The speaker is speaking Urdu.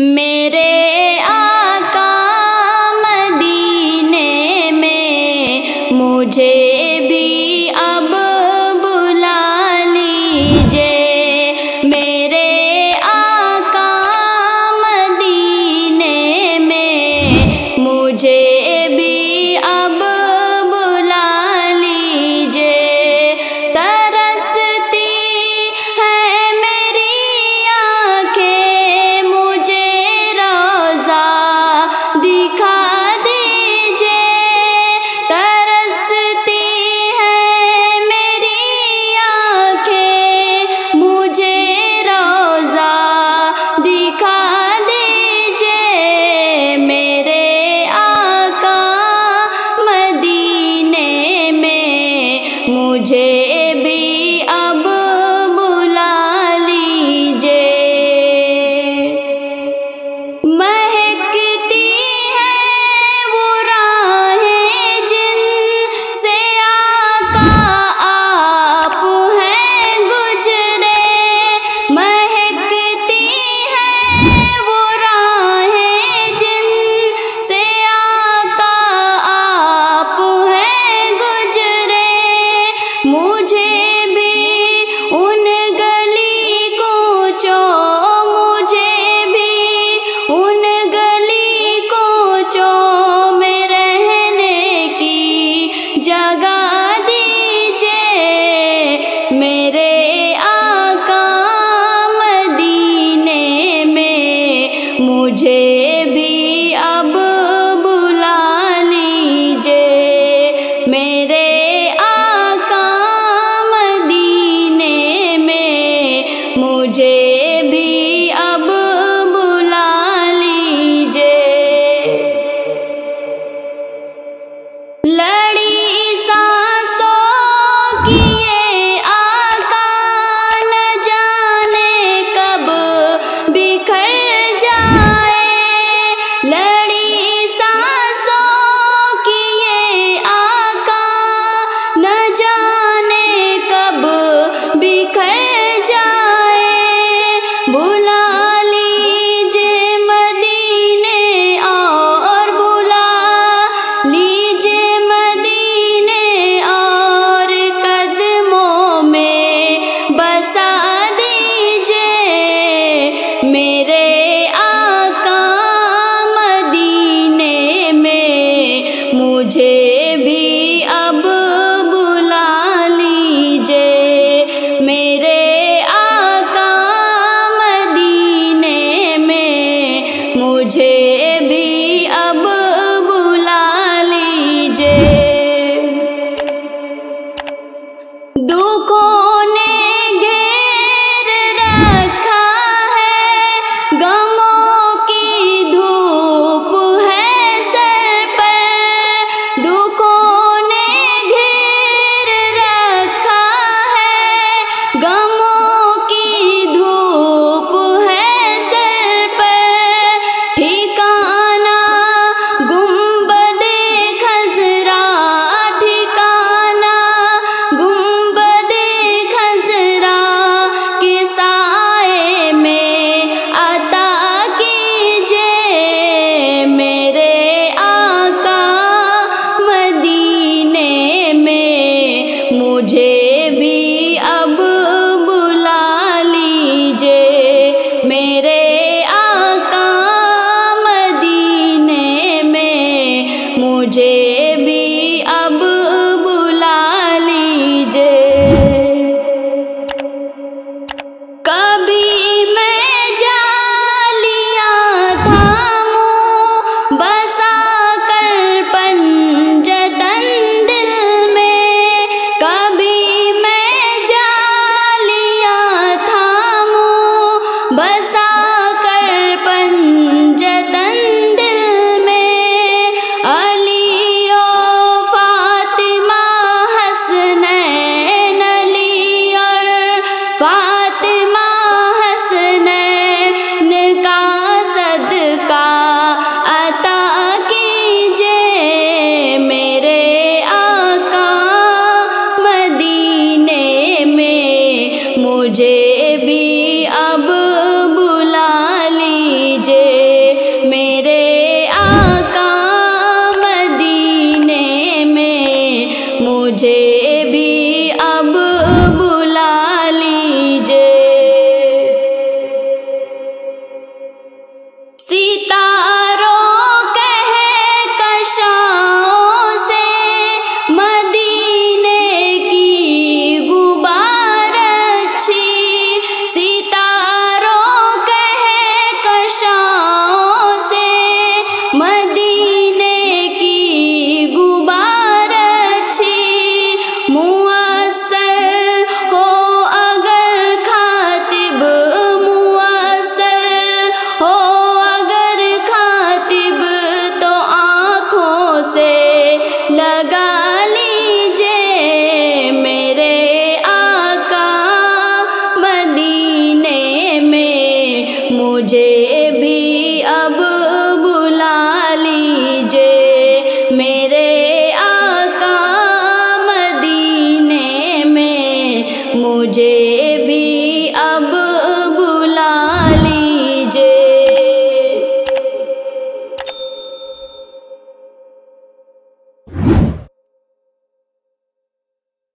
میرے آقا مدینے میں مجھے بھی اب بلا لیجئے۔ میرے آقا مدینے میں مجھے بھی اب بلا لیجئے۔ ترستی ہے میری آنکھیں، مجھے روضہ دکھا دیجئے۔ ترستی ہے میری آنکھیں، مجھے روضہ دکھا دیجئے۔ میرے آقا مدینے میں مجھے بھی اب بلا لیجئے۔ مہکتی ہیں وہ راہیں جن سے آقا آپ ہیں گزرے۔ مہکتی ہیں وہ راہیں جن سے آقا آپ ہیں گزرے۔ مجھے بھی ان گلی کوچوں، مجھے بھی ان گلی کوچوں میں رہنے کی جگہ دیجئے۔ میرے آقا مدینے میں مجھے بھی اب بلا لیجئے۔ میرے آقا مدینے میں مجھے بھی اب بلا لیجئے۔ لڑی سانسوں کی یہ آقا نہ جانے کب بکھر جائے۔ لڑی سانسوں کی یہ آقا نہ جانے کب بکھر جائے۔ بلا لیجئے مدینے اور بلا لیجئے مدینے اور قدموں میں بسا دیجئے۔ میرے آقا مدینے میں مجھے بھی اب بلا لیجئے۔ میرے آقا مدینے میں مجھے